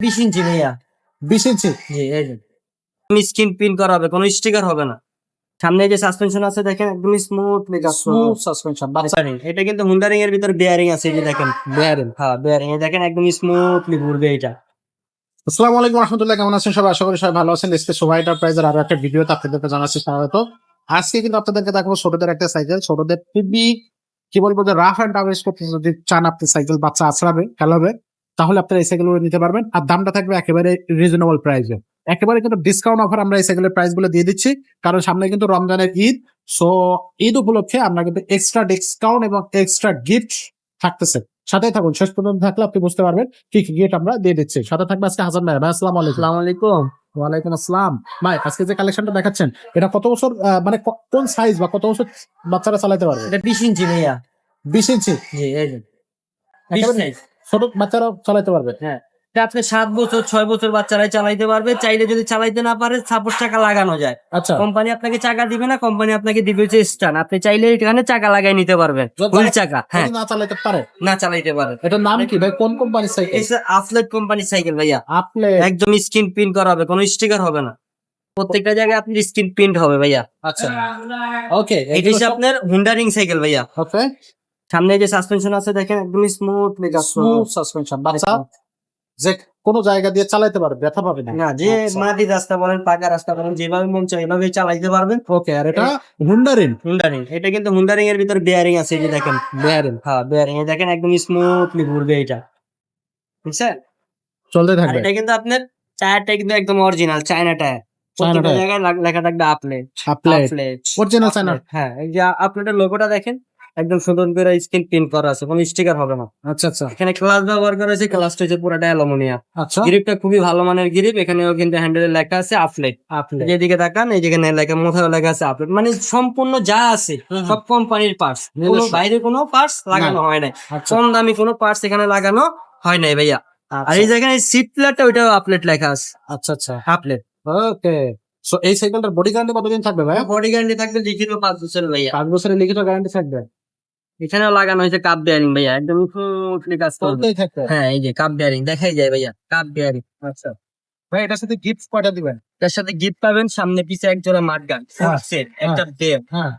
20 ইঞ্চি ভাইয়া। 20 ইঞ্চি। জি, এই যে স্ক্রিন প্রিন্ট করা হবে, কোনো স্টিকার হবে না। সামনে যে সাসপেনশন আছে দেখেন, একদম স্মুথলি কাজ করবে। Smooth suspension. বেয়ারিং, এটা কিন্তু হুন্ডারিং এর ভিতর বেয়ারিং আছে, এই যে দেখেন বেয়ারিং। হ্যাঁ বেয়ারিং, এই দেখেন একদম স্মুথলি ঘুরবে এটা। আসসালামু আলাইকুম রাহমাতুল্লাহ, কেমন আছেন সবাই? আশা করি সবাই ভালো আছেন। আজকে সোভাইটার প্রাইজের আরো একটা ভিডিওতে আপনাদেরকে জানাচ্ছি স্বাগত। আজকে কিন্তু আপনাদেরকে দেখাবো ছোটদের একটা সাইকেল। ছোটদের খুবই কি বলবো যে রাফ এন্ড টাফ করতে যদি চান আপনি সাইকেল বাচ্চা আছড়াবে খেলাবে, তাহলে আপনারা এই সাইকেলগুলো নিতে পারবেন। আর দামটা থাকবে একেবারে রিজনেবল প্রাইসে। একেবারে কিন্তু ডিসকাউন্ট অফার আমরা এই সাইকেলের প্রাইস গুলো দিয়ে দিচ্ছি, কারণ সামনে কিন্তু রমজানের ঈদ। সো ঈদ উপলক্ষে আমরা কিন্তু এক্সট্রা ডিসকাউন্ট এবং এক্সট্রা গিফট থাকতেছে। সাথে থাকুন, শেষ পর্যন্ত থাকলে আপনি বুঝতে পারবেন কি কি গিফট আমরা দিয়ে দিচ্ছি। সাথে থাকবে আজকে হাসান ভাই। ভাই আসসালামু আলাইকুম। আসসালামু আলাইকুম। ওয়ালাইকুম আসসালাম। ভাই আজকে যে কালেকশনটা দেখাচ্ছেন, এটা কত বছর মানে কোন সাইজ বা কত বছর বাচ্চারা চালাতে পারবে? এটা 20 ইঞ্চি ভাইয়া। 20 ইঞ্চি। জি, এই যে 20 একেবারে সাইজ। ছোট বাচ্চারাও চালাতে পারবে। হ্যাঁ, এটা আপনি 7 বছর 6 বছর বাচ্চারাই চালাইতে পারবে। চাইলে যদি চালাইতে না পারে সাপোর্ট চাকা লাগানো যায়। আচ্ছা, কোম্পানি আপনাকে চাকা দিবে না, কোম্পানি আপনাকে দিবে হচ্ছে স্ট্যান্ড। আপনি চাইলে এখানে চাকা লাগাই নিতে পারবেন, ফুল চাকা। হ্যাঁ, যদি না চালাতে পারে। না চালাইতে পারে। এটার নাম কি ভাই? কোন কোম্পানির সাইকেল? এই আফলেট কোম্পানির সাইকেল ভাইয়া। আপনি একদম স্ক্রিন প্রিন্ট করা হবে, কোনো স্টিকার হবে না। প্রত্যেকটা জায়গায় আপনার স্ক্রিন প্রিন্ট হবে ভাইয়া। আচ্ছা, ওকে। এটা হচ্ছে আপনার হুন্ডারিং সাইকেল ভাইয়া। ওকে, সামনে যে সাসপেনশন আছে দেখেন, একদম স্মুথলি কাজ করবে। Smooth suspension. বাচ্চা যে কোনো জায়গা দিয়ে চালাতে পারবে, ব্যথা পাবে না। না, যে আচ্ছা। মাটি রাস্তা বলেন পাকা রাস্তা বলেন, যেভাবে মন চায় এভাবে চালাইতে পারবেন। ওকে, আর এটা হুন্ডারিং। হুন্ডারিং, এটা কিন্তু হুন্ডারিং এর ভিতর বেয়ারিং আছে, এই যে দেখেন বেয়ারিং হ্যাঁ বেয়ারিং, এই দেখেন একদম স্মুথলি ঘুরবে এটা, বুঝছেন? চলতে আর থাকবে। এটা কিন্তু আপনার টায়ারটা কিন্তু একদম অরিজিনাল চায়না টায়ার। প্রত্যেকটা টায়ার। জায়গায় লেখা থাকবে আপলেট। আপলেট। আপলেট অরিজিনাল চায়না। হ্যাঁ, এই যে আপলেটের লোগোটা দেখেন, একদম সুন্দর করে স্ক্রিন প্রিন্ট করা আছে, কোনো স্টিকার হবে না। আচ্ছা আচ্ছা এখানে ক্লাস ব্যবহার করা হয়েছে, ক্লাসটা হচ্ছে পুরোটা অ্যালুমিনিয়াম। আচ্ছা। গ্রিপটা খুবই ভালো মানের গ্রিপ। এখানেও কিন্তু হ্যান্ডেলে লেখা আছে আপলেট। আপলেট। যেদিকে তাকান এই যেখানে লেখা, মোথাও লেখা আছে আপলেট। মানে সম্পূর্ণ যা আছে সব কোম্পানির পার্টস, কোনো নিজস্ব। বাইরে কোনো পার্টস লাগানো হয় নাই। আচ্ছা। কম দামি কোনো পার্টস এখানে লাগানো হয় নাই ভাইয়া। আর এই যেখানে সিট প্লেটটা, ওইটাও আপলেট লেখা আছে, আচ্ছা আচ্ছা, আপলেট। ওকে। সো এই সাইকেলটার বডি গ্যারান্টি কতদিন থাকবে ভাই? বডি গ্যারান্টি থাকবে লিখিত 5 বছর ভাইয়া। 5 বছরের লিখিত গ্যারান্টি থাকবে। এখানেও লাগানো হয়েছে কাপ বেয়ারিং ভাইয়া, একদম স্মুথলি কাজ করবে। চলতেই থাকবে। হ্যাঁ, এই যে কাপ বেয়ারিং দেখাই যায় ভাইয়া, কাপ বেয়ারিং। আচ্ছা ভাই, এটার সাথে গিফট কয়টা দিবেন? তার সাথে গিফট পাবেন সামনে পিছে এক জোড়া মাঠগান, ফুল হ্যাঁ, সেট, একটা দেব, হ্যাঁ,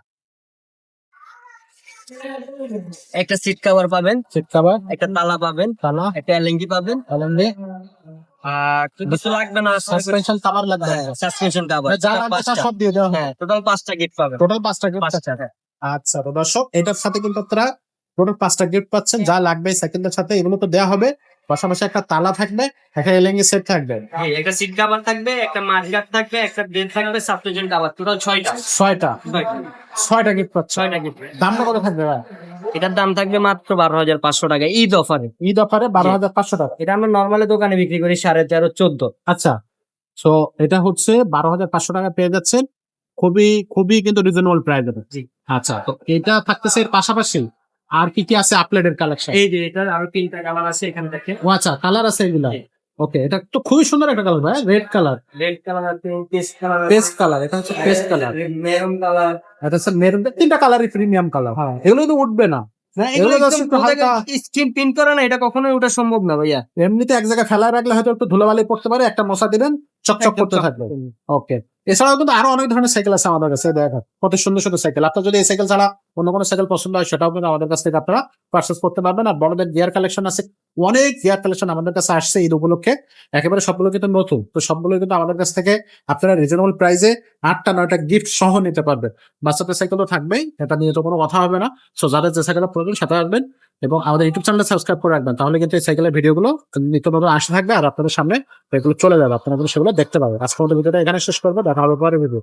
একটা সিট কভার পাবেন, সিট কভার, একটা তালা পাবেন, তালা, একটা এলএনজি পাবেন। আলমদি, আর কিছু লাগবে না, সাসপেনশন কভার লাগবে। Suspension cover. যা লাগবে তা সব দিয়ে দেওয়া হবে। হ্যাঁ, টোটাল 5টা গিফট পাবেন। টোটাল 5টা গিফট। পাঁচটা, হ্যাঁ। আচ্ছা, তো দর্শক এটার সাথে কিন্তু আপনারা টোটাল 5টা গিফট পাচ্ছেন। যা লাগবে এই সাইকেলটার সাথে এগুলো তো দেওয়া হবে, পাশাপাশি একটা তালা থাকবে, একটা এলএনজি সেট থাকবে, হ্যাঁ, একটা সিট কভার থাকবে, একটা মাঠগান থাকবে, একটা বেড থাকবে, সাসপেনশন কভার, টোটাল 6টা। 6টা গিফট পাচ্ছেন। 6টা গিফট। দামটা কত থাকবে ভাই? এটার দাম থাকবে মাত্র 12,500 টাকা ঈদ অফারে। ঈদ অফারে 12,500 টাকা। এটা আমরা নরমালি দোকানে বিক্রি করি 13.5 14। আচ্ছা, সো এটা হচ্ছে 12,500 টাকা পেয়ে যাচ্ছেন, খুবই খুবই কিন্তু রিজনেবল প্রাইস। জি। আচ্ছা, তো এটা থাকতেছে এর পাশাপাশি আর কি কি আছে আপলেটের কালেকশন? এই যে এটার আরো 3টা কালার আছে এখানে দেখেন। ও আচ্ছা, কালার আছে এগুলা। জি। ওকে, এটা তো খুবই সুন্দর একটা কালার ভাই, রেড কালার, রেড কালার আছে, পেস্ট কালার, পেস্ট কালার। এটা হচ্ছে পেস্ট কালার, মেরুন কালার। এটা হচ্ছে মেরুন। 3টা কালারই প্রিমিয়াম কালার। হ্যাঁ, এগুলো কিন্তু উঠবে না। না, এগুলো এগুলো just একটু হালকা, স্ক্রিন প্রিন্ট করে না, এটা কখনোই ওটা সম্ভব না ভাইয়া। এমনিতে এক জায়গায় ফেলায় রাখলে হয়তো একটু ধুলোবালি পড়তে পারে, একটা মশা দিবেন চকচক একদম করতে থাকবে। ওকে, এছাড়াও কিন্তু আরো অনেক ধরনের সাইকেল আছে আমাদের কাছে। দেখেন কত সুন্দর সুন্দর সাইকেল। আপনার যদি এই সাইকেল ছাড়া অন্য কোনো সাইকেল পছন্দ হয়, সেটাও কিন্তু আমাদের কাছ থেকে আপনারা পারচেস করতে পারবেন। আর বড়দের গিয়ার কালেকশন আছে, অনেক গিয়ার কালেকশন আমাদের কাছে আসছে ঈদ উপলক্ষে। একেবারে সবগুলো কিন্তু নতুন, তো সবগুলো কিন্তু আমাদের কাছ থেকে আপনারা রিজনেবল প্রাইসে 8টা 9টা গিফট সহ নিতে পারবেন। বাচ্চাদের সাইকেল তো থাকবেই, এটা নিয়ে তো কোনো কথা হবে না। সো যাদের যে সাইকেলটা প্রয়োজন সেটা আসবেন এবং আমাদের ইউটিউব চ্যানেলে সাবস্ক্রাইব করে রাখবেন, তাহলে কিন্তু এই সাইকেলের ভিডিওগুলো নিত্য নতুন আসতে থাকবে আর আপনাদের সামনে এগুলো চলে যাবে, আপনারা কিন্তু সেগুলো দেখতে পাবেন। আজকের মতো ভিডিওটা এখানে শেষ করবো, দেখা হবে পরে ভিডিও।